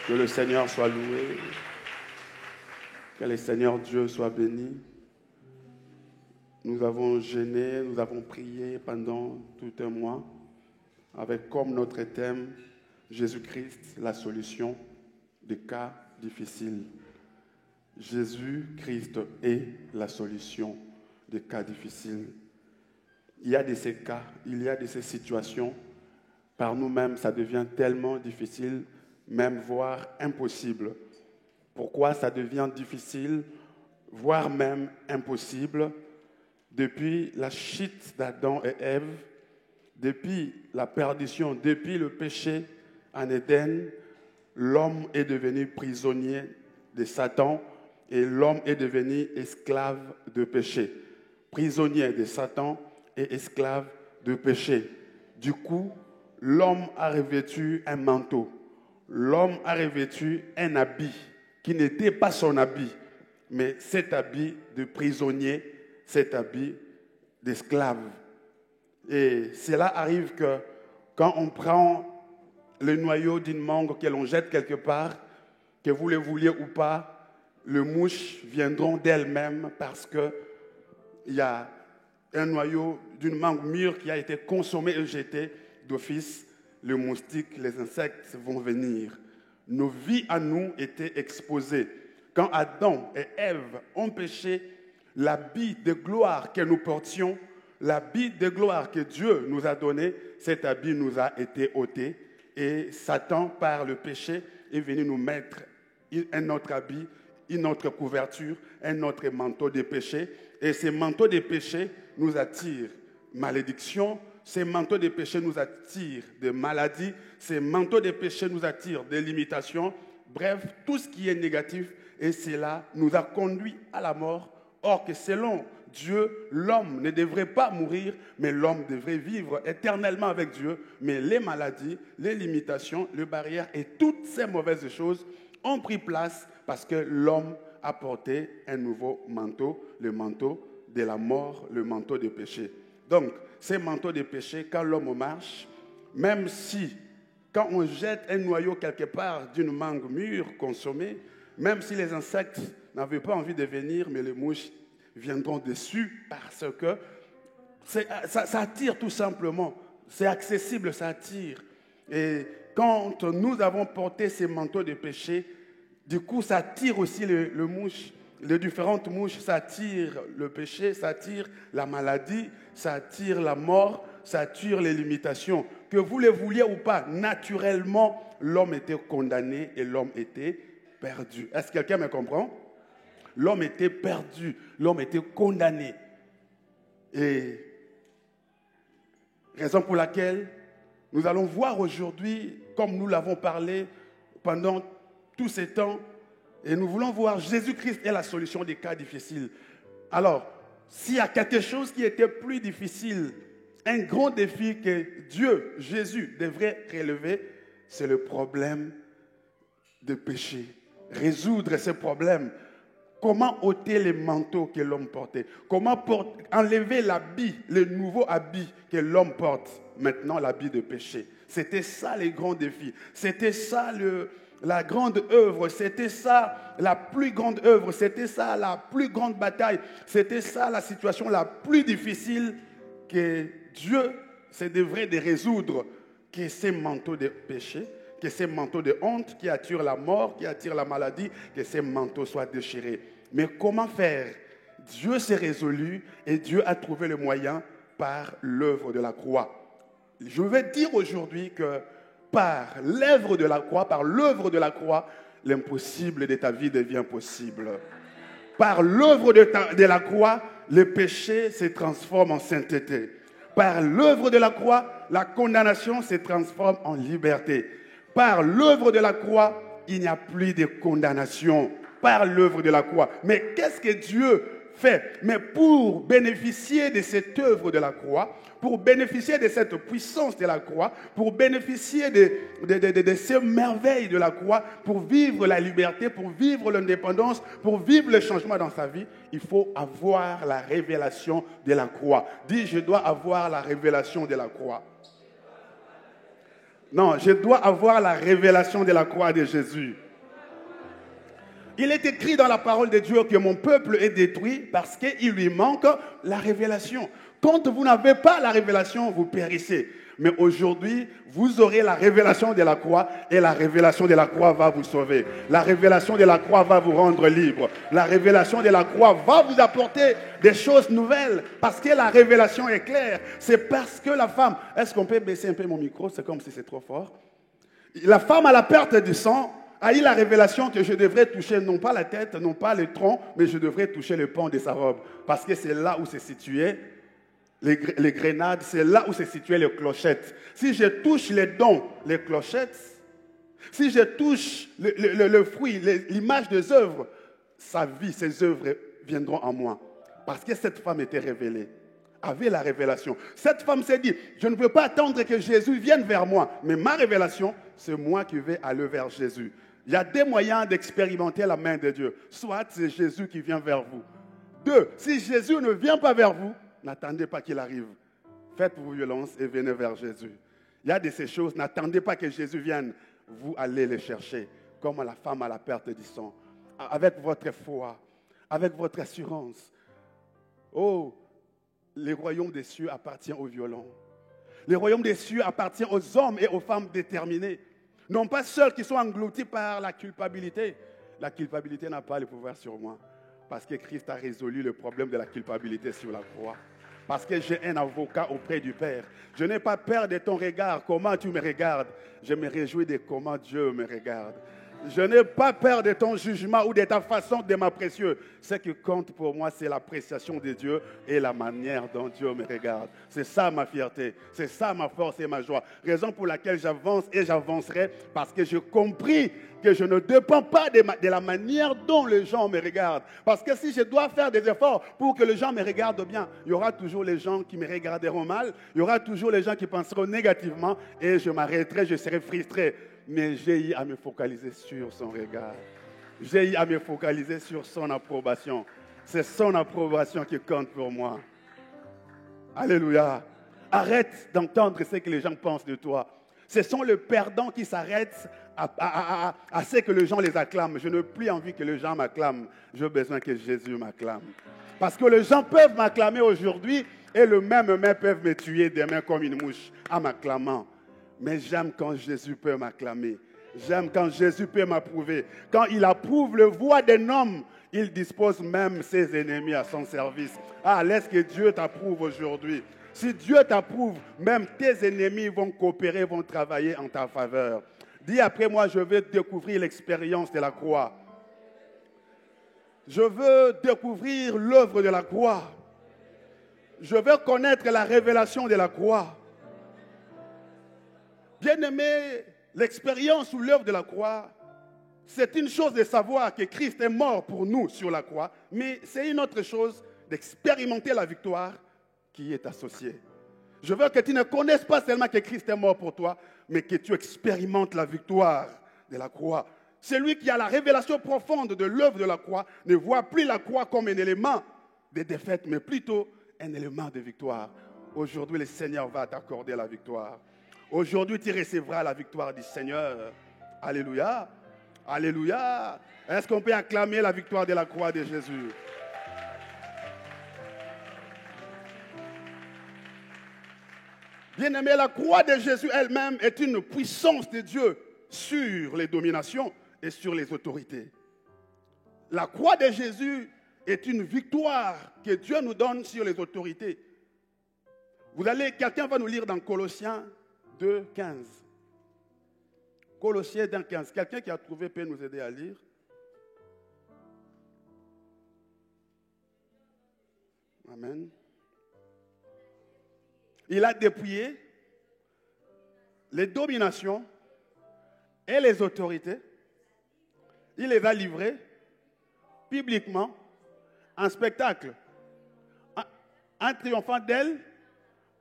Que le Seigneur soit loué. Que le Seigneur Dieu soit béni. Nous avons jeûné, nous avons prié pendant tout un mois avec comme notre thème Jésus-Christ, la solution des cas difficiles. Jésus-Christ est la solution des cas difficiles. Il y a de ces cas, il y a de ces situations, par nous-mêmes, ça devient tellement difficile, même voire impossible. Pourquoi ça devient difficile, voire même impossible? Depuis la chute d'Adam et Ève, depuis la perdition, depuis le péché en Éden, l'homme est devenu prisonnier de Satan et l'homme est devenu esclave de péché. Prisonnier de Satan et esclave de péché. Du coup, l'homme a revêtu un manteau. L'homme a revêtu un habit qui n'était pas son habit, mais cet habit de prisonnier, cet habit d'esclave. Et cela arrive que quand on prend le noyau d'une mangue que l'on jette quelque part, que vous le vouliez ou pas, les mouches viendront d'elles-mêmes parce qu'il y a un noyau d'une mangue mûre qui a été consommé et jeté d'office. Les moustiques, les insectes vont venir. Nos vies à nous étaient exposées. Quand Adam et Ève ont péché, l'habit de gloire que nous portions, l'habit de gloire que Dieu nous a donné, cet habit nous a été ôté. Et Satan, par le péché, est venu nous mettre un autre habit, une autre couverture, un autre manteau de péché. Et ces manteaux de péché nous attirent malédiction. Ces manteaux de péché nous attirent des maladies. Ces manteaux de péché nous attirent des limitations. Bref, tout ce qui est négatif. Et cela nous a conduits à la mort. Or que selon Dieu, l'homme ne devrait pas mourir, mais l'homme devrait vivre éternellement avec Dieu. Mais les maladies, les limitations, les barrières et toutes ces mauvaises choses ont pris place parce que l'homme a porté un nouveau manteau, le manteau de la mort, le manteau du péché. Donc, ces manteaux de péché, quand l'homme marche, même si, quand on jette un noyau quelque part d'une mangue mûre consommée, même si les insectes n'avaient pas envie de venir, mais les mouches viendront dessus parce que ça attire tout simplement. C'est accessible, ça attire. Et quand nous avons porté ces manteaux de péché, du coup, ça attire aussi le mouche. Les différentes mouches, ça attire le péché, ça attire la maladie, ça attire la mort, ça attire les limitations. Que vous le vouliez ou pas, naturellement, l'homme était condamné et l'homme était perdu. Est-ce que quelqu'un me comprend? L'homme était perdu, l'homme était condamné. Et raison pour laquelle nous allons voir aujourd'hui, comme nous l'avons parlé pendant tous ces temps, et nous voulons voir Jésus-Christ est la solution des cas difficiles. Alors, s'il y a quelque chose qui était plus difficile, un grand défi que Dieu, Jésus, devrait relever, c'est le problème de péché. Résoudre ce problème. Comment ôter les manteaux que l'homme portait? Comment enlever l'habit, le nouveau habit que l'homme porte maintenant, l'habit de péché? C'était ça les grands défis. C'était ça la grande œuvre. C'était ça la plus grande œuvre. C'était ça la plus grande bataille. C'était ça la situation la plus difficile que Dieu se devrait de résoudre. Que ces manteaux de péché, que ces manteaux de honte qui attirent la mort, qui attirent la maladie, que ces manteaux soient déchirés. Mais comment faire? Dieu s'est résolu et Dieu a trouvé le moyen par l'œuvre de la croix. Je vais dire aujourd'hui que par l'œuvre de la croix, l'impossible de ta vie devient possible. Par l'œuvre de la croix, le péché se transforme en sainteté. Par l'œuvre de la croix, la condamnation se transforme en liberté. Par l'œuvre de la croix, il n'y a plus de condamnation. Par l'œuvre de la croix. Mais qu'est-ce que Dieu fait? Mais pour bénéficier de cette œuvre de la croix, pour bénéficier de cette puissance de la croix, pour bénéficier de ces merveilles de la croix, pour vivre la liberté, pour vivre l'indépendance, pour vivre le changement dans sa vie, il faut avoir la révélation de la croix. Dis, je dois avoir la révélation de la croix. Non, je dois avoir la révélation de la croix de Jésus. Il est écrit dans la parole de Dieu que mon peuple est détruit parce qu'il lui manque la révélation. Quand vous n'avez pas la révélation, vous périssez. Mais aujourd'hui, vous aurez la révélation de la croix et la révélation de la croix va vous sauver. La révélation de la croix va vous rendre libre. La révélation de la croix va vous apporter des choses nouvelles parce que la révélation est claire. C'est parce que la femme... Est-ce qu'on peut baisser un peu mon micro? C'est comme si c'est trop fort. La femme à la perte du sang a eu la révélation que je devrais toucher non pas la tête, non pas le tronc, mais je devrais toucher le pan de sa robe. Parce que c'est là où c'est situé les grenades, c'est là où se situaient les clochettes. Si je touche les dons, les clochettes, si je touche le fruit, l'image des œuvres, sa vie, ses œuvres viendront en moi. Parce que cette femme était révélée, avait la révélation. Cette femme s'est dit, je ne peux pas attendre que Jésus vienne vers moi, mais ma révélation, c'est moi qui vais aller vers Jésus. Il y a des moyens d'expérimenter la main de Dieu. Soit c'est Jésus qui vient vers vous. 2, si Jésus ne vient pas vers vous, n'attendez pas qu'il arrive. Faites vos violences et venez vers Jésus. Il y a de ces choses, n'attendez pas que Jésus vienne. Vous allez les chercher, comme la femme à la perte du sang. Avec votre foi, avec votre assurance. Oh, le royaume des cieux appartient aux violents. Le royaume des cieux appartient aux hommes et aux femmes déterminés. Non pas ceux qui sont engloutis par la culpabilité. La culpabilité n'a pas le pouvoir sur moi. Parce que Christ a résolu le problème de la culpabilité sur la croix. Parce que j'ai un avocat auprès du Père. Je n'ai pas peur de ton regard, comment tu me regardes. Je me réjouis de comment Dieu me regarde. Je n'ai pas peur de ton jugement ou de ta façon de m'apprécier. Ce qui compte pour moi, c'est l'appréciation de Dieu et la manière dont Dieu me regarde. C'est ça ma fierté, c'est ça ma force et ma joie. Raison pour laquelle j'avance et j'avancerai, parce que j'ai compris que je ne dépends pas de la manière dont les gens me regardent. Parce que si je dois faire des efforts pour que les gens me regardent bien, il y aura toujours les gens qui me regarderont mal, il y aura toujours les gens qui penseront négativement et je m'arrêterai, je serai frustré. Mais j'ai eu à me focaliser sur son regard. J'ai eu à me focaliser sur son approbation. C'est son approbation qui compte pour moi. Alléluia. Arrête d'entendre ce que les gens pensent de toi. Ce sont les perdants qui s'arrêtent à ce que les gens les acclament. Je n'ai plus envie que les gens m'acclament. J'ai besoin que Jésus m'acclame. Parce que les gens peuvent m'acclamer aujourd'hui et le même peuvent me tuer demain comme une mouche en m'acclamant. Mais j'aime quand Jésus peut m'acclamer. J'aime quand Jésus peut m'approuver. Quand il approuve le voix d'un homme, il dispose même ses ennemis à son service. Ah, laisse que Dieu t'approuve aujourd'hui. Si Dieu t'approuve, même tes ennemis vont coopérer, vont travailler en ta faveur. Dis après moi, je veux découvrir l'expérience de la croix. Je veux découvrir l'œuvre de la croix. Je veux connaître la révélation de la croix. Bien-aimé, l'expérience ou l'œuvre de la croix, c'est une chose de savoir que Christ est mort pour nous sur la croix, mais c'est une autre chose d'expérimenter la victoire qui est associée. Je veux que tu ne connaisses pas seulement que Christ est mort pour toi, mais que tu expérimentes la victoire de la croix. Celui qui a la révélation profonde de l'œuvre de la croix ne voit plus la croix comme un élément de défaite, mais plutôt un élément de victoire. Aujourd'hui, le Seigneur va t'accorder la victoire. Aujourd'hui, tu recevras la victoire du Seigneur. Alléluia. Alléluia. Est-ce qu'on peut acclamer la victoire de la croix de Jésus? Bien-aimé, la croix de Jésus elle-même est une puissance de Dieu sur les dominations et sur les autorités. La croix de Jésus est une victoire que Dieu nous donne sur les autorités. Quelqu'un va nous lire dans Colossiens 2, 15. Colossiens 2, 15. Quelqu'un qui a trouvé peut nous aider à lire. Amen. Il a dépouillé les dominations et les autorités. Il les a livrées publiquement en spectacle, en triomphant d'elles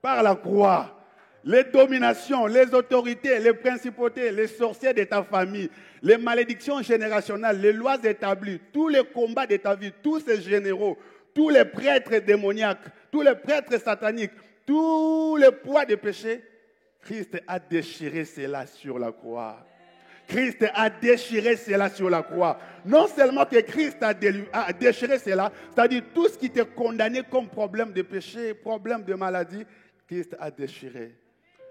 par la croix. Les dominations, les autorités, les principautés, les sorciers de ta famille, les malédictions générationnelles, les lois établies, tous les combats de ta vie, tous ces généraux, tous les prêtres démoniaques, tous les prêtres sataniques, tous les poids des péchés, Christ a déchiré cela sur la croix. Christ a déchiré cela sur la croix. Non seulement que Christ a déchiré cela, c'est-à-dire tout ce qui était condamné comme problème de péché, problème de maladie, Christ a déchiré.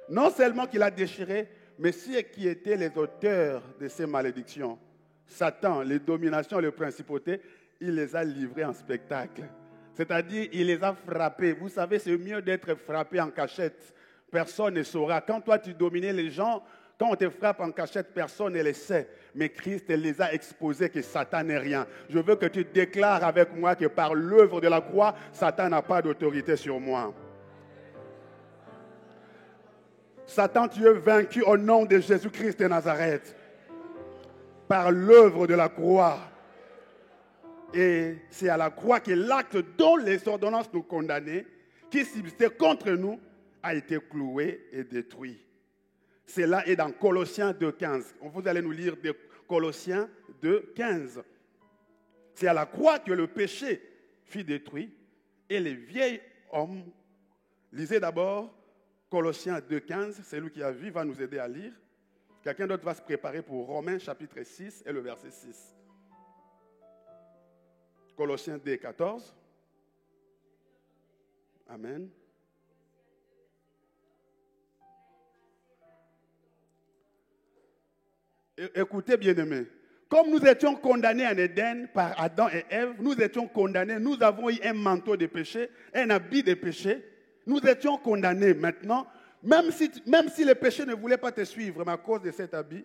Non seulement qu'il a déchiré, mais ceux qui étaient les auteurs de ces malédictions, Satan, les dominations, les principautés, il les a livrés en spectacle. C'est-à-dire, il les a frappés. Vous savez, c'est mieux d'être frappé en cachette. Personne ne saura. Quand toi, tu dominais les gens, quand on te frappe en cachette, personne ne le sait. Mais Christ les a exposés que Satan n'est rien. Je veux que tu déclares avec moi que par l'œuvre de la croix, Satan n'a pas d'autorité sur moi. Satan, tu es vaincu au nom de Jésus-Christ de Nazareth. Par l'œuvre de la croix. Et c'est à la croix que l'acte dont les ordonnances nous condamnaient, qui subsistait contre nous, a été cloué et détruit. Cela est dans Colossiens 2,15. Vous allez nous lire de Colossiens 2,15. C'est à la croix que le péché fut détruit et les vieils hommes. Lisez d'abord Colossiens 2,15. C'est lui qui a vu, va nous aider à lire. Quelqu'un d'autre va se préparer pour Romains chapitre 6 et le verset 6. Colossiens 2,14. Amen. Écoutez, bien-aimés, comme nous étions condamnés en Éden par Adam et Ève, nous étions condamnés, nous avons eu un manteau de péché, un habit de péché, nous étions condamnés maintenant, même si le péché ne voulait pas te suivre, mais à cause de cet habit,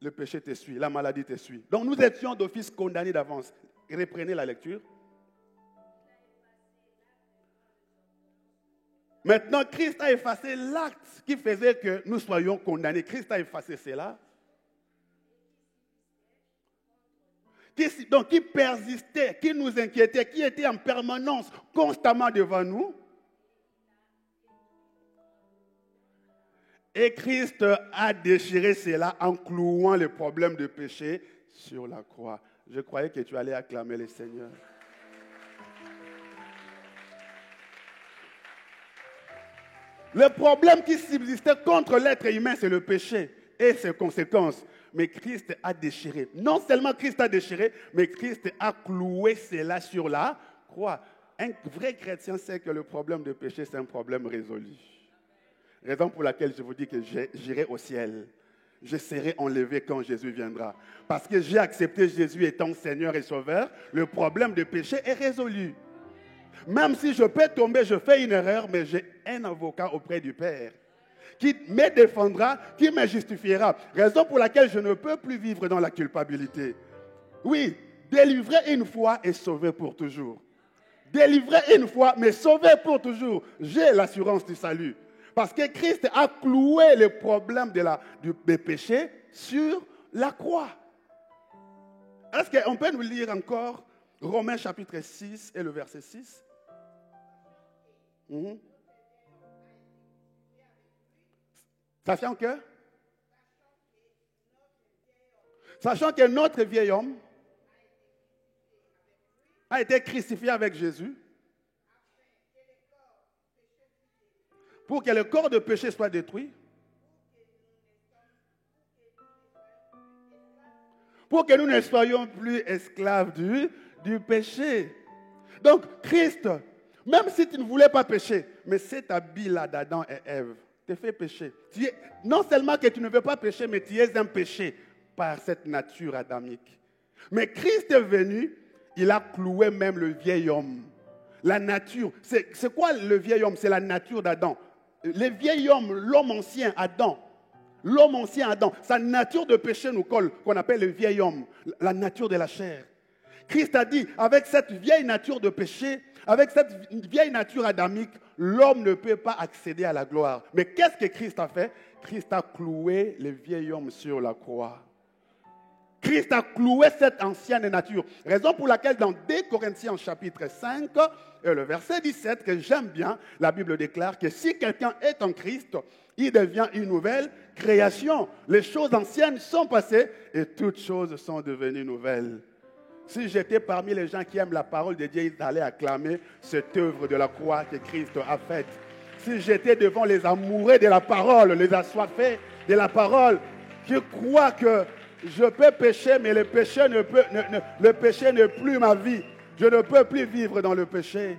le péché te suit, la maladie te suit. Donc nous étions d'office condamnés d'avance. Reprenez la lecture. Maintenant, Christ a effacé l'acte qui faisait que nous soyons condamnés. Christ a effacé cela. Donc, qui persistait, qui nous inquiétait, qui était en permanence, constamment devant nous. Et Christ a déchiré cela en clouant le problème de péché sur la croix. Je croyais que tu allais acclamer le Seigneur. Le problème qui subsistait contre l'être humain, c'est le péché et ses conséquences. Mais Christ a déchiré. Non seulement Christ a déchiré, mais Christ a cloué cela sur la croix. Un vrai chrétien sait que le problème de péché, c'est un problème résolu. Raison pour laquelle je vous dis que j'irai au ciel. Je serai enlevé quand Jésus viendra. Parce que j'ai accepté Jésus étant Seigneur et Sauveur, le problème de péché est résolu. Même si je peux tomber, je fais une erreur, mais j'ai un avocat auprès du Père qui me défendra, qui me justifiera. Raison pour laquelle je ne peux plus vivre dans la culpabilité. Oui, délivré une fois et sauvé pour toujours. Délivré une fois, mais sauvé pour toujours. J'ai l'assurance du salut. Parce que Christ a cloué le problème du péché sur la croix. Est-ce qu'on peut nous lire encore Romains chapitre 6 et le verset 6? Sachant que notre vieil homme a été crucifié avec Jésus pour que le corps de péché soit détruit, pour que nous ne soyons plus esclaves du péché. Donc, Christ, même si tu ne voulais pas pécher, mais cet habit-là d'Adam et Ève te fait pécher. Non seulement que tu ne veux pas pécher, mais tu es un péché par cette nature adamique. Mais Christ est venu, il a cloué même le vieil homme. La nature, c'est quoi le vieil homme? C'est la nature d'Adam. Le vieil homme, l'homme ancien, Adam. L'homme ancien, Adam. Sa nature de péché nous colle, qu'on appelle le vieil homme, la nature de la chair. Christ a dit, avec cette vieille nature de péché, avec cette vieille nature adamique, l'homme ne peut pas accéder à la gloire. Mais qu'est-ce que Christ a fait? Christ a cloué le vieil homme sur la croix. Christ a cloué cette ancienne nature. Raison pour laquelle dans 2 Corinthiens chapitre 5, le verset 17, que j'aime bien, la Bible déclare que si quelqu'un est en Christ, il devient une nouvelle création. Les choses anciennes sont passées et toutes choses sont devenues nouvelles. Si j'étais parmi les gens qui aiment la parole de Dieu, ils allaient acclamer cette œuvre de la croix que Christ a faite. Si j'étais devant les amoureux de la parole, les assoiffés de la parole, qui croient que je peux pécher, mais le péché n'est plus ma vie. Je ne peux plus vivre dans le péché.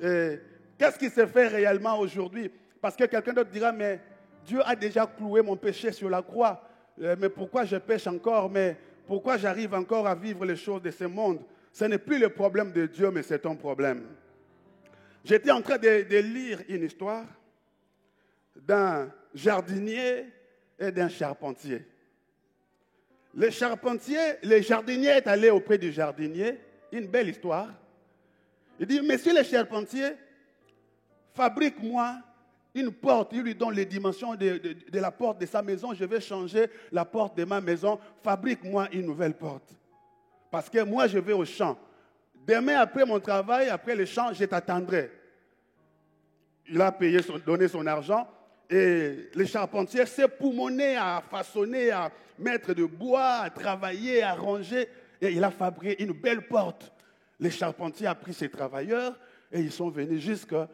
Et qu'est-ce qui se fait réellement aujourd'hui? Parce que quelqu'un d'autre dira, mais Dieu a déjà cloué mon péché sur la croix. Mais pourquoi je pêche encore? Mais pourquoi j'arrive encore à vivre les choses de ce monde? Ce n'est plus le problème de Dieu, mais c'est ton problème. J'étais en train de lire une histoire d'un jardinier et d'un charpentier. Le jardinier est allé auprès du jardinier, une belle histoire. Il dit, monsieur le charpentier, fabrique-moi une porte. Il lui donne les dimensions de la porte de sa maison. Je vais changer la porte de ma maison. Fabrique-moi une nouvelle porte. Parce que moi, je vais au champ. Demain, après mon travail, après le champ, je t'attendrai. Il a donné son argent. Et le charpentier s'est poumonné à façonner, à mettre de bois, à travailler, à ranger. Et il a fabriqué une belle porte. Le charpentier a pris ses travailleurs et ils sont venus jusqu'à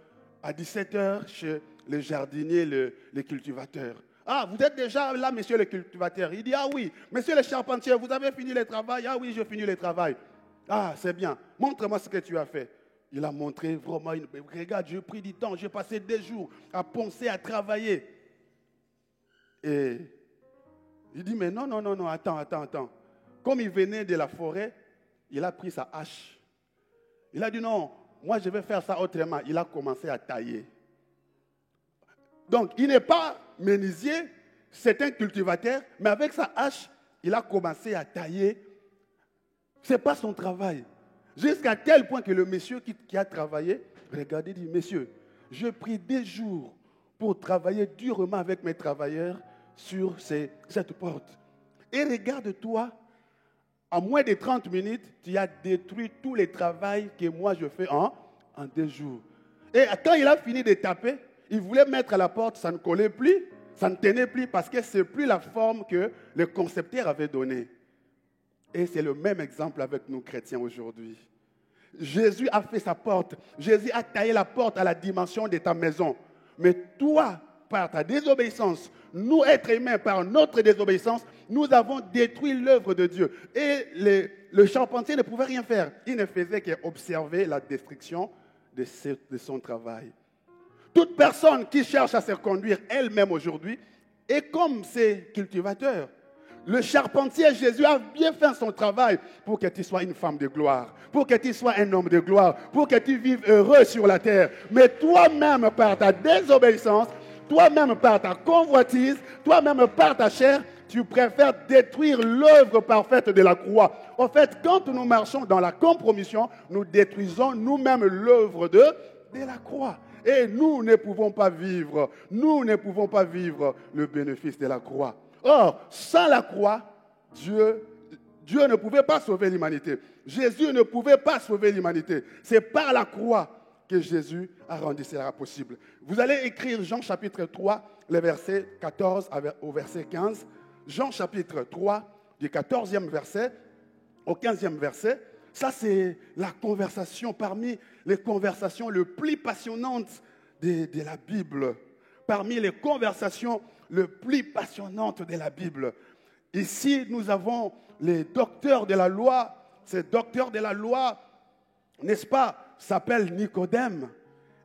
17h chez le jardinier, le cultivateur. Ah, vous êtes déjà là, monsieur le cultivateur? Il dit, ah oui, monsieur le charpentier, vous avez fini le travail? Ah oui, j'ai fini le travail. Ah, c'est bien. Montre-moi ce que tu as fait. Il a montré vraiment, regarde, j'ai pris du temps, j'ai passé des jours à penser, à travailler. Et il dit, mais non, attends. Comme il venait de la forêt, il a pris sa hache. Il a dit, non, moi je vais faire ça autrement. Il a commencé à tailler. Donc, il n'est pas menuisier, c'est un cultivateur, mais avec sa hache, il a commencé à tailler. Ce n'est pas son travail. Jusqu'à tel point que le monsieur qui a travaillé, regardez, dit, monsieur, j'ai pris des jours pour travailler durement avec mes travailleurs sur cette porte. Et regarde-toi, en moins de 30 minutes, tu as détruit tout le travail que moi je fais en 2 jours. Et quand il a fini de taper, il voulait mettre à la porte, ça ne collait plus, ça ne tenait plus parce que ce n'est plus la forme que le concepteur avait donnée. Et c'est le même exemple avec nous chrétiens aujourd'hui. Jésus a fait sa porte. Jésus a taillé la porte à la dimension de ta maison. Mais toi, par ta désobéissance, nous, êtres humains, par notre désobéissance, nous avons détruit l'œuvre de Dieu. Et le charpentier ne pouvait rien faire. Il ne faisait qu'observer la destruction de son travail. Toute personne qui cherche à se conduire elle-même aujourd'hui est comme ces cultivateurs. Le charpentier, Jésus, a bien fait son travail pour que tu sois une femme de gloire, pour que tu sois un homme de gloire, pour que tu vives heureux sur la terre. Mais toi-même, par ta désobéissance, toi-même, par ta convoitise, toi-même, par ta chair, tu préfères détruire l'œuvre parfaite de la croix. En fait, quand nous marchons dans la compromission, nous détruisons nous-mêmes l'œuvre de la croix. Et nous ne pouvons pas vivre le bénéfice de la croix. Or, sans la croix, Dieu ne pouvait pas sauver l'humanité. Jésus ne pouvait pas sauver l'humanité. C'est par la croix que Jésus a rendu cela possible. Vous allez écrire Jean chapitre 3, les versets 14 au verset 15. Jean chapitre 3, du 14e verset au 15e verset. Ça, c'est la conversation parmi les conversations les plus passionnantes de la Bible. Parmi les conversations les plus passionnantes de la Bible. Ici, nous avons les docteurs de la loi. Ces docteurs de la loi, n'est-ce pas, s'appellent Nicodème.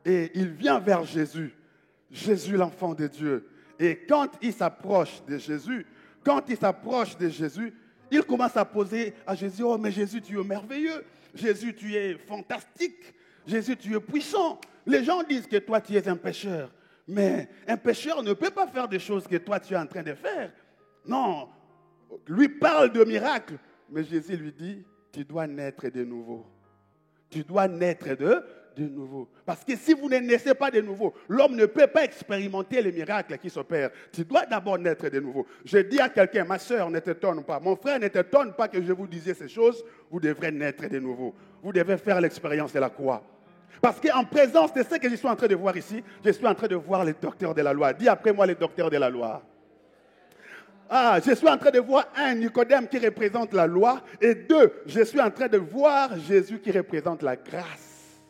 Et il vient vers Jésus. Jésus, l'enfant de Dieu. Et quand il s'approche de Jésus, il commence à poser à Jésus, « Oh, mais Jésus, tu es merveilleux. Jésus, tu es fantastique. Jésus, tu es puissant. Les gens disent que toi, tu es un pécheur. Mais un pécheur ne peut pas faire des choses que toi, tu es en train de faire. Non, lui parle de miracles. Mais Jésus lui dit, tu dois naître de nouveau. Tu dois naître de nouveau. Parce que si vous ne naissez pas de nouveau, l'homme ne peut pas expérimenter les miracles qui s'opèrent. Tu dois d'abord naître de nouveau. Je dis à quelqu'un, ma soeur, ne t'étonne pas. Mon frère, ne t'étonne pas que je vous dise ces choses. Vous devrez naître de nouveau. Vous devez faire l'expérience de la croix. Parce qu'en présence de ce que je suis en train de voir ici, je suis en train de voir les docteurs de la loi. Dis après moi les docteurs de la loi. Ah, je suis en train de voir un Nicodème qui représente la loi et 2, je suis en train de voir Jésus qui représente la grâce.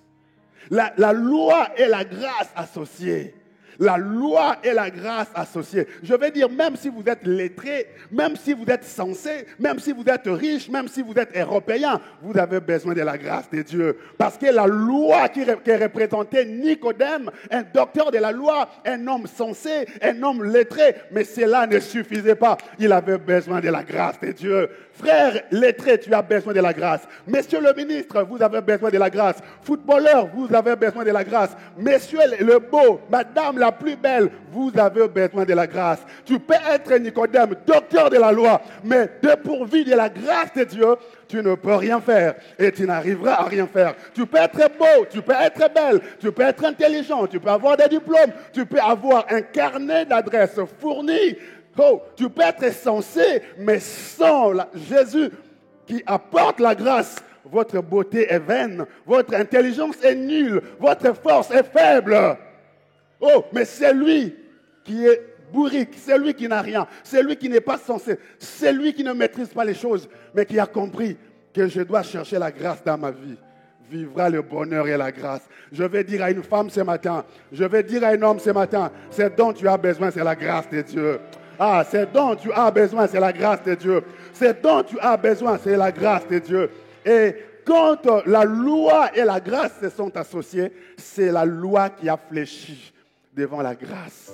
La loi et la grâce associées. La loi et la grâce associées. Je veux dire, même si vous êtes lettré, même si vous êtes sensé, même si vous êtes riche, même si vous êtes européen, vous avez besoin de la grâce de Dieu. Parce que la loi qui représentait Nicodème, un docteur de la loi, un homme sensé, un homme lettré, mais cela ne suffisait pas. Il avait besoin de la grâce de Dieu. Frère lettré, tu as besoin de la grâce. Monsieur le ministre, vous avez besoin de la grâce. Footballeur, vous avez besoin de la grâce. Monsieur le beau, madame la plus belle, vous avez besoin de la grâce. Tu peux être Nicodème, docteur de la loi, mais dépourvu de la grâce de Dieu, tu ne peux rien faire et tu n'arriveras à rien faire. Tu peux être beau, tu peux être belle, tu peux être intelligent, tu peux avoir des diplômes, tu peux avoir un carnet d'adresses fourni. Oh, tu peux être sensé, mais sans Jésus qui apporte la grâce, votre beauté est vaine, votre intelligence est nulle, votre force est faible. Oh, mais c'est lui qui est bourrique, c'est lui qui n'a rien, c'est lui qui n'est pas sensé, c'est lui qui ne maîtrise pas les choses, mais qui a compris que je dois chercher la grâce dans ma vie. Vivra le bonheur et la grâce. Je vais dire à une femme ce matin, je vais dire à un homme ce matin, ce dont tu as besoin, c'est la grâce de Dieu. Ah, c'est dont tu as besoin, c'est la grâce de Dieu. C'est dont tu as besoin, c'est la grâce de Dieu. Et quand la loi et la grâce se sont associées, c'est la loi qui a fléchi devant la grâce.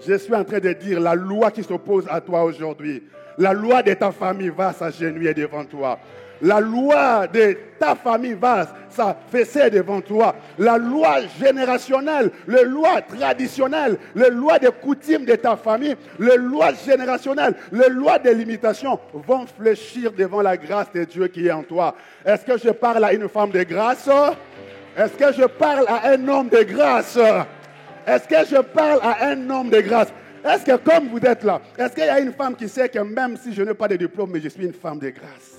Je suis en train de dire la loi qui s'oppose à toi aujourd'hui. La loi de ta famille va s'agenouiller devant toi. La loi de ta famille va s'affaisser devant toi. La loi générationnelle, les lois traditionnelles, les lois de coutumes de ta famille, les lois générationnelles, les lois de limitation vont fléchir devant la grâce de Dieu qui est en toi. Est-ce que je parle à une femme de grâce? Est-ce que je parle à un homme de grâce? Est-ce que je parle à un homme de grâce? Est-ce que comme vous êtes là, est-ce qu'il y a une femme qui sait que même si je n'ai pas de diplôme, mais je suis une femme de grâce?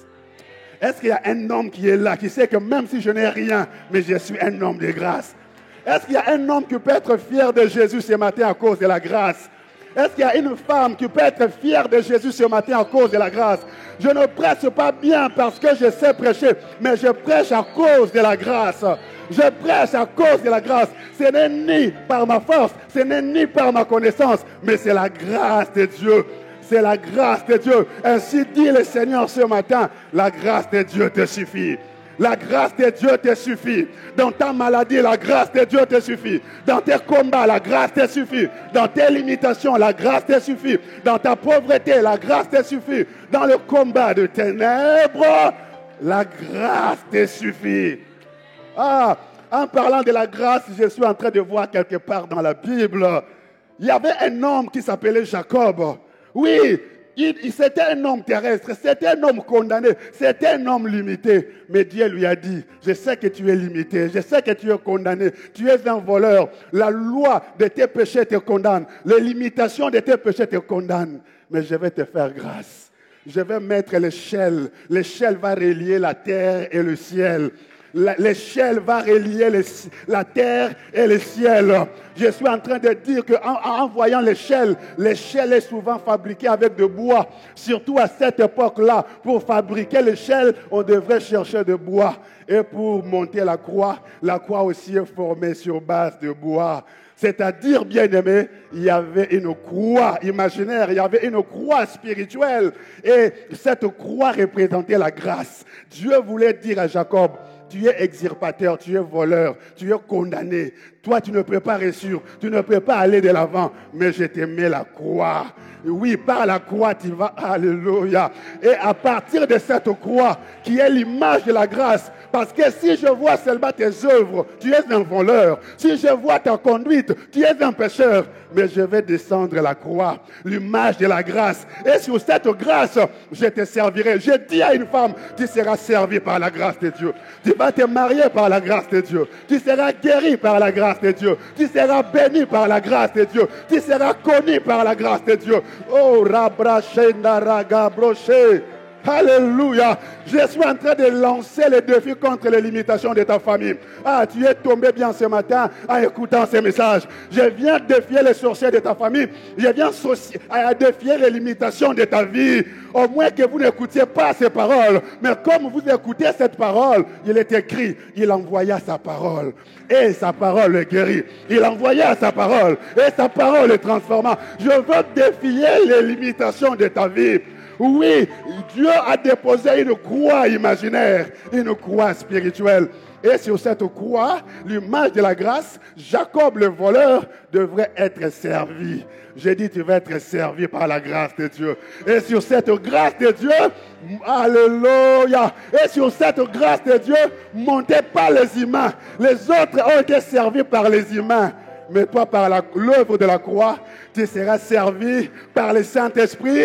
Est-ce qu'il y a un homme qui est là, qui sait que même si je n'ai rien, mais je suis un homme de grâce? Est-ce qu'il y a un homme qui peut être fier de Jésus ce matin à cause de la grâce? Est-ce qu'il y a une femme qui peut être fière de Jésus ce matin à cause de la grâce? Je ne prêche pas bien parce que je sais prêcher, mais je prêche à cause de la grâce. Je prêche à cause de la grâce. Ce n'est ni par ma force, ce n'est ni par ma connaissance, mais c'est la grâce de Dieu. C'est la grâce de Dieu. Ainsi dit le Seigneur ce matin, la grâce de Dieu te suffit. La grâce de Dieu te suffit. Dans ta maladie, la grâce de Dieu te suffit. Dans tes combats, la grâce te suffit. Dans tes limitations, la grâce te suffit. Dans ta pauvreté, la grâce te suffit. Dans le combat de ténèbres, la grâce te suffit. Ah, en parlant de la grâce, je suis en train de voir quelque part dans la Bible, il y avait un homme qui s'appelait Jacob. Oui, c'était un homme terrestre, c'était un homme condamné, c'était un homme limité. Mais Dieu lui a dit, je sais que tu es limité, je sais que tu es condamné, tu es un voleur. La loi de tes péchés te condamne, les limitations de tes péchés te condamnent. Mais je vais te faire grâce. Je vais mettre l'échelle. L'échelle va relier la terre et le ciel. L'échelle va relier la terre et le ciel. Je suis en train de dire qu'en voyant l'échelle est souvent fabriquée avec de bois. Surtout à cette époque-là, pour fabriquer l'échelle, on devrait chercher de bois. Et pour monter la croix aussi est formée sur base de bois. C'est-à-dire, bien-aimé, il y avait une croix imaginaire, il y avait une croix spirituelle. Et cette croix représentait la grâce. Dieu voulait dire à Jacob, tu es extirpateur, tu es voleur, tu es condamné. Toi, tu ne peux pas réussir, tu ne peux pas aller de l'avant, mais je te mets la croix. Oui, par la croix, tu vas, alléluia. Et à partir de cette croix, qui est l'image de la grâce, parce que si je vois seulement tes œuvres, tu es un voleur. Si je vois ta conduite, tu es un pécheur. Mais je vais descendre la croix, l'image de la grâce. Et sur cette grâce, je te servirai. Je dis à une femme, tu seras servie par la grâce de Dieu. Tu vas te marier par la grâce de Dieu. Tu seras guéri par la grâce de Dieu. Tu seras béni par la grâce de Dieu. Tu seras connu par la grâce de Dieu. Oh, rabrachenda raga broché. Alléluia. Je suis en train de lancer le défi contre les limitations de ta famille. Ah, tu es tombé bien ce matin en écoutant ces messages. Je viens défier les sorciers de ta famille. Je viens défier les limitations de ta vie. Au moins que vous n'écoutiez pas ces paroles. Mais comme vous écoutez cette parole, il est écrit, il envoya sa parole. Et sa parole le guérit. Il envoya sa parole. Et sa parole le transforma. Je veux défier les limitations de ta vie. Oui, Dieu a déposé une croix imaginaire, une croix spirituelle. Et sur cette croix, l'image de la grâce, Jacob le voleur devrait être servi. J'ai dit, tu vas être servi par la grâce de Dieu. Et sur cette grâce de Dieu, alléluia. Et sur cette grâce de Dieu, montez pas les humains. Les autres ont été servis par les humains. Mais toi, par l'œuvre de la croix, tu seras servi par le Saint-Esprit.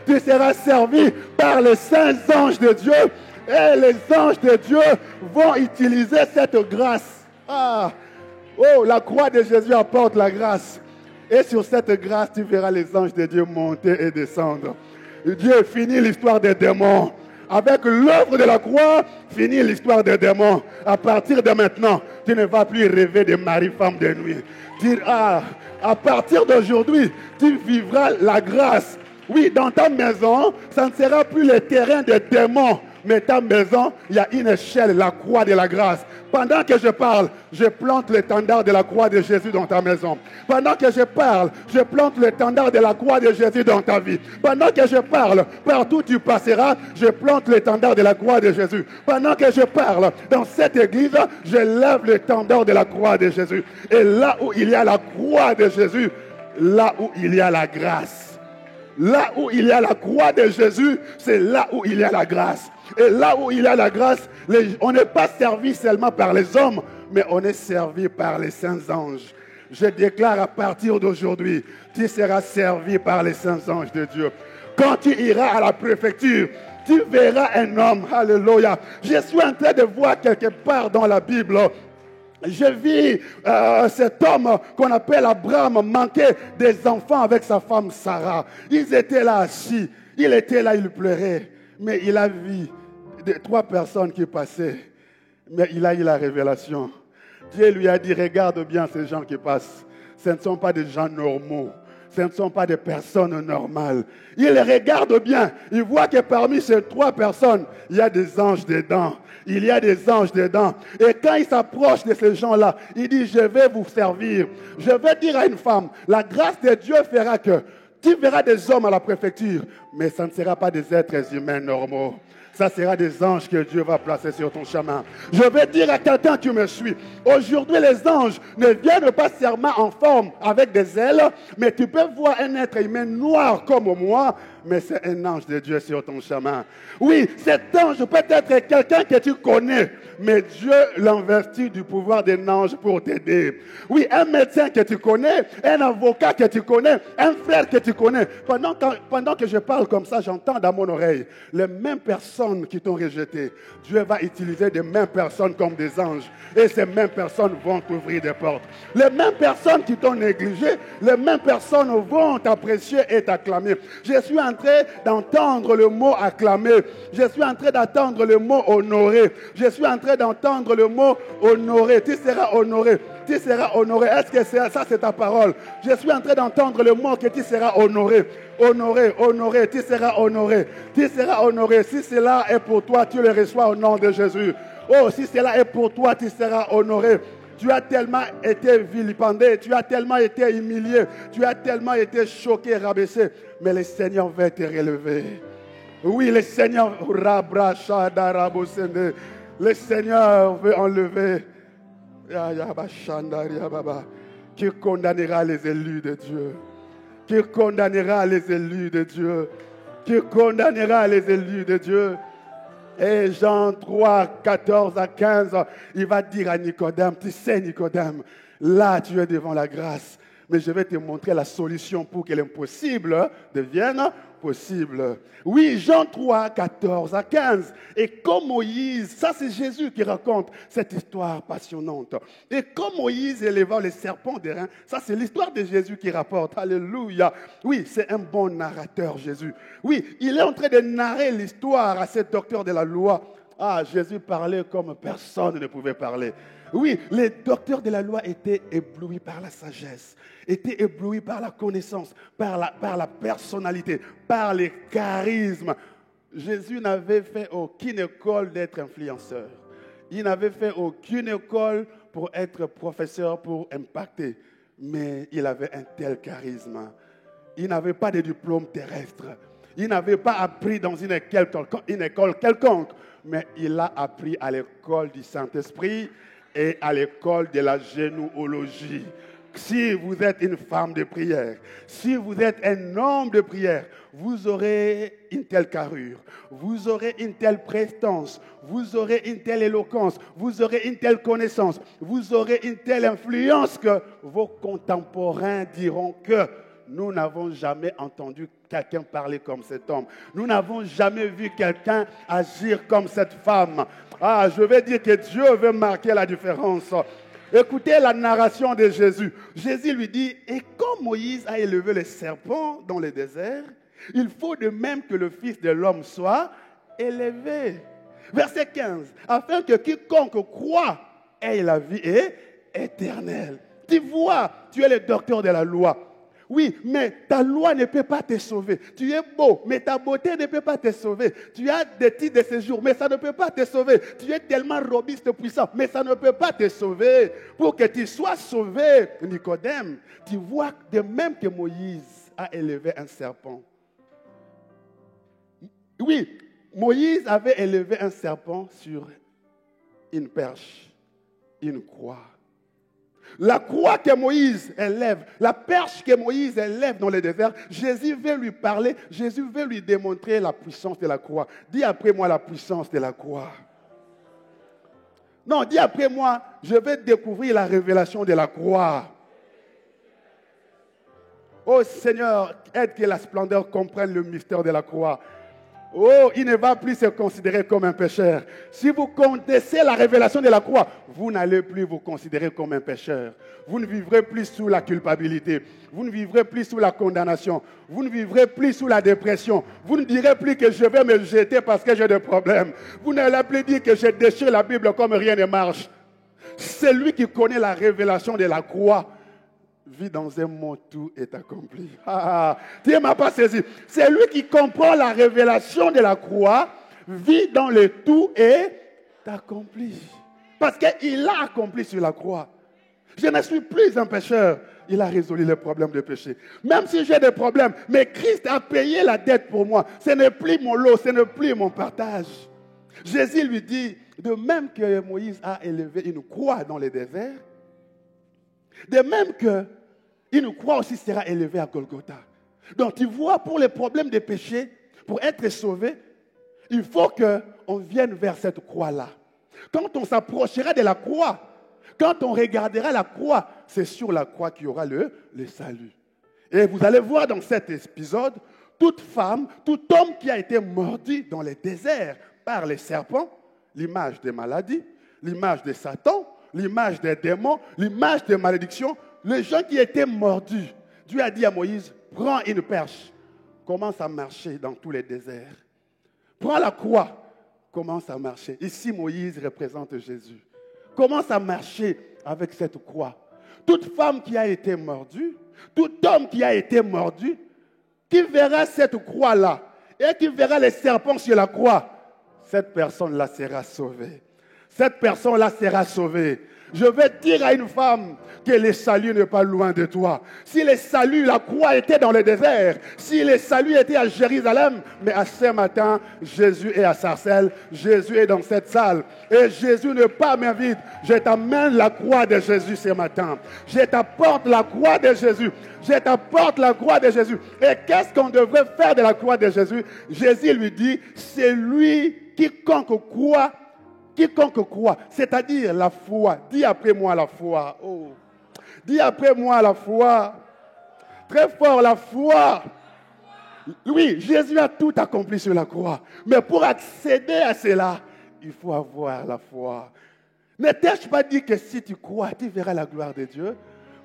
Tu seras servi par les saints anges de Dieu. Et les anges de Dieu vont utiliser cette grâce. Oh, la croix de Jésus apporte la grâce. Et sur cette grâce, tu verras les anges de Dieu monter et descendre. Dieu finit l'histoire des démons. Avec l'œuvre de la croix, finit l'histoire des démons. À partir de maintenant, tu ne vas plus rêver de mari, femme de nuit. À partir d'aujourd'hui, tu vivras la grâce. Oui, dans ta maison, ça ne sera plus le terrain des démons. Mais ta maison, il y a une échelle, la croix de la grâce. Pendant que je parle, je plante l'étendard de la croix de Jésus dans ta maison. Pendant que je parle, je plante l'étendard de la croix de Jésus dans ta vie. Pendant que je parle, partout où tu passeras, je plante l'étendard de la croix de Jésus. Pendant que je parle, dans cette église, je lève l'étendard de la croix de Jésus. Et là où il y a la croix de Jésus, là où il y a la grâce. Là où il y a la croix de Jésus, c'est là où il y a la grâce. Et là où il y a la grâce, on n'est pas servi seulement par les hommes, mais on est servi par les saints anges. Je déclare à partir d'aujourd'hui, tu seras servi par les saints anges de Dieu. Quand tu iras à la préfecture, tu verras un homme, alléluia. Je suis en train de voir quelque part dans la Bible, je vis cet homme qu'on appelle Abraham manquer des enfants avec sa femme Sarah. Ils étaient là assis. Il était là, il pleurait. Mais il a vu 3 personnes qui passaient. Mais il a eu la révélation. Dieu lui a dit, regarde bien ces gens qui passent. Ce ne sont pas des gens normaux. Ce ne sont pas des personnes normales. Il regarde bien. Il voit que parmi ces 3 personnes, il y a des anges dedans. Il y a des anges dedans. Et quand il s'approche de ces gens-là, il dit, je vais vous servir. Je vais dire à une femme, la grâce de Dieu fera que tu verras des hommes à la préfecture, mais ça ne sera pas des êtres humains normaux. Ça sera des anges que Dieu va placer sur ton chemin. Je vais dire à quelqu'un qui me suit, aujourd'hui les anges ne viennent pas seulement en forme avec des ailes, mais tu peux voir un être humain noir comme moi, mais c'est un ange de Dieu sur ton chemin. Oui, cet ange peut être quelqu'un que tu connais, mais Dieu l'investit du pouvoir d'un ange pour t'aider. Oui, un médecin que tu connais, un avocat que tu connais, un frère que tu connais. Pendant que je parle comme ça, j'entends dans mon oreille les mêmes personnes qui t'ont rejeté. Dieu va utiliser les mêmes personnes comme des anges. Et ces mêmes personnes vont t'ouvrir des portes. Les mêmes personnes qui t'ont négligé, les mêmes personnes vont t'apprécier et t'acclamer. Je suis en train d'entendre le mot acclamer. Je suis en train d'entendre le mot honorer. Je suis en train d'entendre le mot honorer. Tu seras honoré. Tu seras honoré. Est-ce que ça c'est ta parole? Je suis en train d'entendre le mot que tu seras honoré. Honoré, honoré, tu seras honoré. Tu seras honoré. Si cela est pour toi, tu le reçois au nom de Jésus. Oh, si cela est pour toi, tu seras honoré. Tu as tellement été vilipendé, tu as tellement été humilié, tu as tellement été choqué, rabaissé. Mais le Seigneur va te relever. Oui, le Seigneur, le Seigneur veut enlever. Qui condamnera les élus de Dieu? Qui condamnera les élus de Dieu? Qui condamnera les élus de Dieu? Et Jean 3, 14 à 15, il va dire à Nicodème, tu sais Nicodème, là tu es devant la grâce, mais je vais te montrer la solution pour que l'impossible devienne possible. Oui, Jean 3, 14 à 15. Et comme Moïse, ça c'est Jésus qui raconte cette histoire passionnante. Et comme Moïse éleva les serpents d'airain, ça c'est l'histoire de Jésus qui rapporte. Alléluia. Oui, c'est un bon narrateur, Jésus. Oui, il est en train de narrer l'histoire à ce docteur de la loi. Ah, Jésus parlait comme personne ne pouvait parler. Oui, les docteurs de la loi étaient éblouis par la sagesse, étaient éblouis par la connaissance, par la personnalité, par les charismes. Jésus n'avait fait aucune école d'être influenceur. Il n'avait fait aucune école pour être professeur, pour impacter. Mais il avait un tel charisme. Il n'avait pas de diplôme terrestre. Il n'avait pas appris dans une école quelconque. Mais il a appris à l'école du Saint-Esprit et à l'école de la généalogie. Si vous êtes une femme de prière, si vous êtes un homme de prière, vous aurez une telle carrure, vous aurez une telle prestance, vous aurez une telle éloquence, vous aurez une telle connaissance, vous aurez une telle influence que vos contemporains diront que nous n'avons jamais entendu quelqu'un parler comme cet homme. Nous n'avons jamais vu quelqu'un agir comme cette femme. Ah, je vais dire que Dieu veut marquer la différence. Écoutez la narration de Jésus. Jésus lui dit, et comme Moïse a élevé les serpents dans le désert, il faut de même que le Fils de l'homme soit élevé. Verset 15, afin que quiconque croit ait la vie éternelle. Tu vois, tu es le docteur de la loi. Oui, mais ta loi ne peut pas te sauver. Tu es beau, mais ta beauté ne peut pas te sauver. Tu as des titres de séjour, mais ça ne peut pas te sauver. Tu es tellement robuste, puissant, mais ça ne peut pas te sauver. Pour que tu sois sauvé, Nicodème, tu vois de même que Moïse a élevé un serpent. Oui, Moïse avait élevé un serpent sur une perche, une croix. La croix que Moïse élève, la perche que Moïse élève dans le désert, Jésus veut lui parler, Jésus veut lui démontrer la puissance de la croix. Dis après moi la puissance de la croix. Non, dis après moi, je vais découvrir la révélation de la croix. Oh Seigneur, aide que la splendeur comprenne le mystère de la croix. Oh, il ne va plus se considérer comme un pécheur. Si vous connaissez la révélation de la croix, vous n'allez plus vous considérer comme un pécheur. Vous ne vivrez plus sous la culpabilité. Vous ne vivrez plus sous la condamnation. Vous ne vivrez plus sous la dépression. Vous ne direz plus que je vais me jeter parce que j'ai des problèmes. Vous n'allez plus dire que je déchire la Bible comme rien ne marche. Celui qui connaît la révélation de la croix vit dans un monde, tout est accompli. Dieu ne m'a pas saisi. C'est lui qui comprend la révélation de la croix, vit dans le tout est accompli. Parce qu'il a accompli sur la croix. Je ne suis plus un pécheur. Il a résolu les problèmes de péché. Même si j'ai des problèmes, mais Christ a payé la dette pour moi. Ce n'est plus mon lot, ce n'est plus mon partage. Jésus lui dit, de même que Moïse a élevé une croix dans le désert, de même qu'une croix aussi sera élevée à Golgotha. Donc tu vois, pour les problèmes de péché, pour être sauvé, il faut qu'on vienne vers cette croix-là. Quand on s'approchera de la croix, quand on regardera la croix, c'est sur la croix qu'il y aura le salut. Et vous allez voir dans cet épisode, toute femme, tout homme qui a été mordu dans le désert par les serpents, l'image des maladies, l'image de Satan, l'image des démons, l'image des malédictions, les gens qui étaient mordus. Dieu a dit à Moïse, prends une perche, commence à marcher dans tous les déserts. Prends la croix, commence à marcher. Ici, Moïse représente Jésus. Commence à marcher avec cette croix. Toute femme qui a été mordue, tout homme qui a été mordu, qui verra cette croix-là et qui verra les serpents sur la croix, cette personne-là sera sauvée. Cette personne-là sera sauvée. Je vais dire à une femme que le salut n'est pas loin de toi. Si le salut, la croix était dans le désert, si le salut était à Jérusalem, mais à ce matin, Jésus est à Sarcelles, Jésus est dans cette salle. Et Jésus ne pas m'invite. Je t'amène la croix de Jésus ce matin. Je t'apporte la croix de Jésus. Je t'apporte la croix de Jésus. Et qu'est-ce qu'on devrait faire de la croix de Jésus? Jésus lui dit, c'est lui quiconque croit, c'est-à-dire la foi. Dis après moi la foi. Oh. Dis après moi la foi. Très fort, la foi. Oui, Jésus a tout accompli sur la croix. Mais pour accéder à cela, il faut avoir la foi. Ne t'ai-je pas dit que si tu crois, tu verras la gloire de Dieu?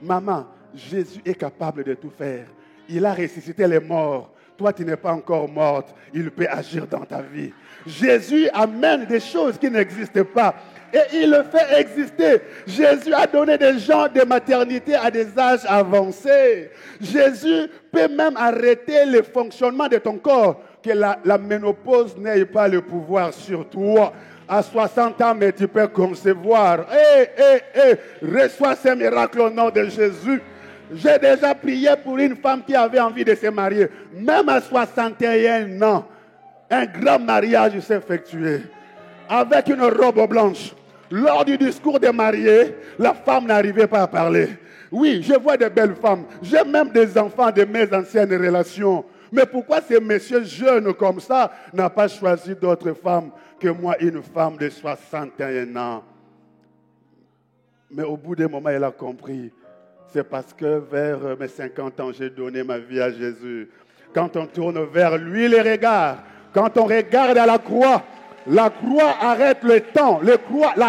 Maman, Jésus est capable de tout faire. Il a ressuscité les morts. Toi, tu n'es pas encore morte. Il peut agir dans ta vie. Jésus amène des choses qui n'existent pas. Et il le fait exister. Jésus a donné des gens de maternité à des âges avancés. Jésus peut même arrêter le fonctionnement de ton corps. Que la ménopause n'ait pas le pouvoir sur toi. À 60 ans, mais tu peux concevoir. Reçois ce miracle au nom de Jésus. J'ai déjà prié pour une femme qui avait envie de se marier. Même à 61 ans, un grand mariage s'est effectué. Avec une robe blanche. Lors du discours des mariés, la femme n'arrivait pas à parler. Oui, je vois de belles femmes. J'ai même des enfants de mes anciennes relations. Mais pourquoi ces messieurs jeunes comme ça n'ont pas choisi d'autres femmes que moi, une femme de 61 ans? Mais au bout d'un moment, elle a compris. C'est parce que vers mes 50 ans, j'ai donné ma vie à Jésus. Quand on tourne vers lui les regards, quand on regarde à la croix arrête le temps. La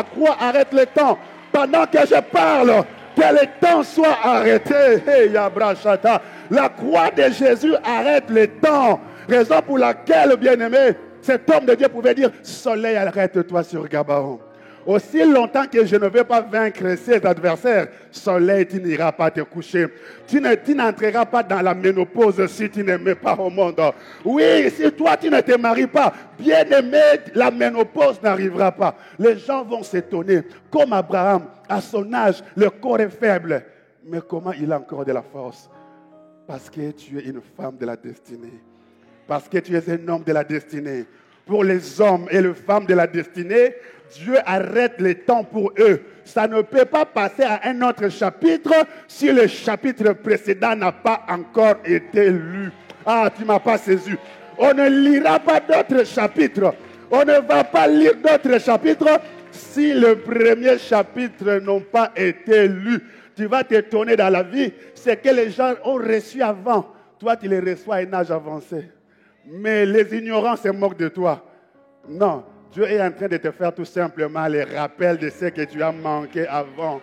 croix arrête le temps. Pendant que je parle, que le temps soit arrêté. Hey, Yabrachata. La croix de Jésus arrête le temps. Raison pour laquelle, bien-aimé, cet homme de Dieu pouvait dire, soleil, arrête-toi sur Gabaon. Aussi longtemps que je ne vais pas vaincre cet adversaire, soleil, tu n'iras pas te coucher. Tu n'entreras pas dans la ménopause si tu n'aimais pas au monde. Oui, si toi tu ne te maries pas, bien aimé, la ménopause n'arrivera pas. Les gens vont s'étonner. Comme Abraham, à son âge, le corps est faible. Mais comment il a encore de la force? Parce que tu es une femme de la destinée. Parce que tu es un homme de la destinée. Pour les hommes et les femmes de la destinée, Dieu arrête le temps pour eux. Ça ne peut pas passer à un autre chapitre si le chapitre précédent n'a pas encore été lu. Ah, tu ne m'as pas saisi. On ne lira pas d'autres chapitres. On ne va pas lire d'autres chapitres si le premier chapitre n'ont pas été lus. Tu vas t'étonner dans la vie, c'est que les gens ont reçu avant. Toi, tu les reçois à un âge avancé. Mais les ignorants se moquent de toi. Non. Dieu est en train de te faire tout simplement les rappels de ce que tu as manqué avant.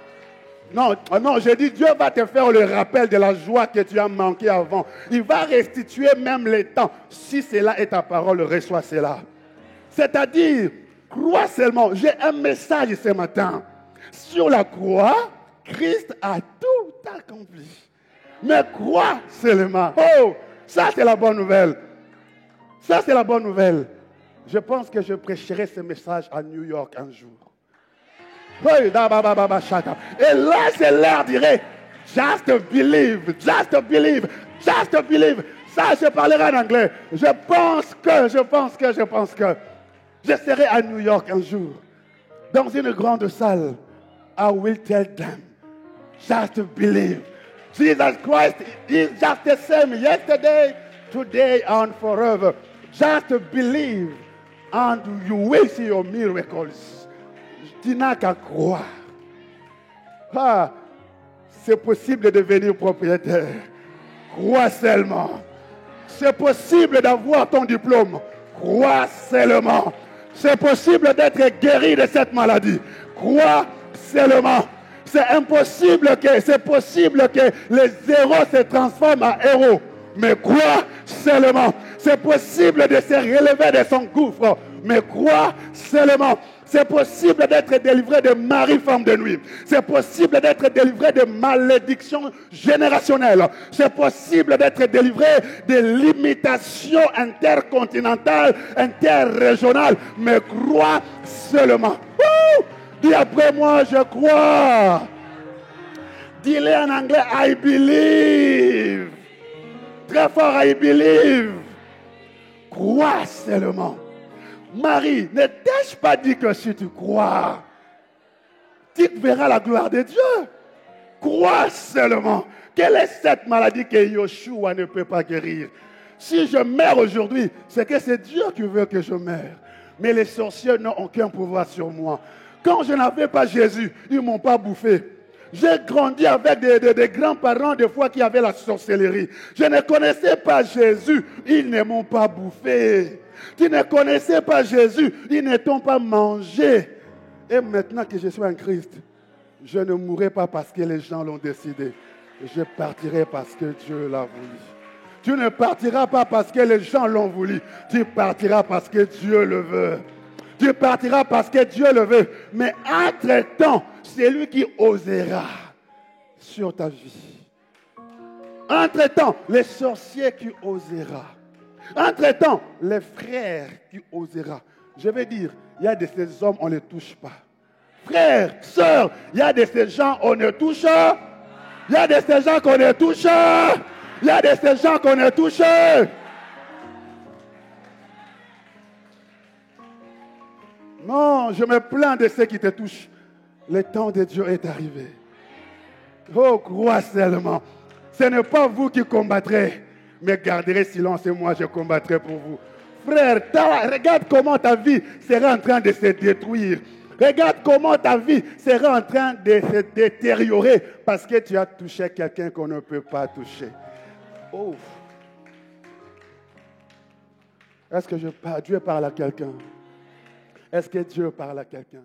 Non, je dis Dieu va te faire le rappel de la joie que tu as manqué avant. Il va restituer même le temps. Si cela est ta parole, reçois cela. C'est-à-dire, crois seulement. J'ai un message ce matin. Sur la croix, Christ a tout accompli. Mais crois seulement. Oh, ça c'est la bonne nouvelle. Ça c'est la bonne nouvelle. Je pense que je prêcherai ce message à New York un jour. Et là, c'est l'air dirait, just believe, just believe, just believe. Ça, je parlerai en anglais. Je pense que je serai à New York un jour. Dans une grande salle. I will tell them, just believe. Jesus Christ is just the same yesterday, today, and forever. Just believe. And you will see your miracles. Tu n'as qu'à croire. Ah, c'est possible de devenir propriétaire. Crois seulement. C'est possible d'avoir ton diplôme. Crois seulement. C'est possible d'être guéri de cette maladie. Crois seulement. C'est possible que les zéros se transforment en héros. Mais crois seulement. C'est possible de se relever de son gouffre. Mais crois seulement. C'est possible d'être délivré de mari, femme de nuit. C'est possible d'être délivré de malédictions générationnelles. C'est possible d'être délivré de limitations intercontinentales, interrégionales. Mais crois seulement. Dis après moi, je crois. Dis-le en anglais, I believe. Très fort, I believe. Crois seulement. Marie, ne t'ai-je pas dit que si tu crois, tu verras la gloire de Dieu? Crois seulement. Quelle est cette maladie que Yoshua ne peut pas guérir? Si je meurs aujourd'hui, c'est que c'est Dieu qui veut que je meure. Mais les sorciers n'ont aucun pouvoir sur moi. Quand je n'avais pas Jésus, ils ne m'ont pas bouffé. J'ai grandi avec des grands-parents des fois qui avaient la sorcellerie. Je ne connaissais pas Jésus, ils ne m'ont pas bouffé. Tu ne connaissais pas Jésus, ils ne t'ont pas mangé. Et maintenant que je suis en Christ, je ne mourrai pas parce que les gens l'ont décidé. Je partirai parce que Dieu l'a voulu. Tu ne partiras pas parce que les gens l'ont voulu. Tu partiras parce que Dieu le veut. Tu partiras parce que Dieu le veut. Mais entre-temps, c'est lui qui osera sur ta vie. Entre-temps, les sorciers qui osera. Entre-temps, les frères qui osera. Je vais dire, il y a de ces hommes, on ne les touche pas. Frères, sœurs, il y a de ces gens, on ne touche pas. Il y a de ces gens qu'on ne touche pas. Il y a de ces gens qu'on ne touche pas. Non, je me plains de ceux qui te touchent. Le temps de Dieu est arrivé. Oh, crois seulement. Ce n'est pas vous qui combattrez, mais garderez silence et moi je combattrai pour vous. Frère, regarde comment ta vie sera en train de se détruire. Regarde comment ta vie sera en train de se détériorer parce que tu as touché quelqu'un qu'on ne peut pas toucher. Oh. Est-ce que Dieu parle à quelqu'un? Est-ce que Dieu parle à quelqu'un?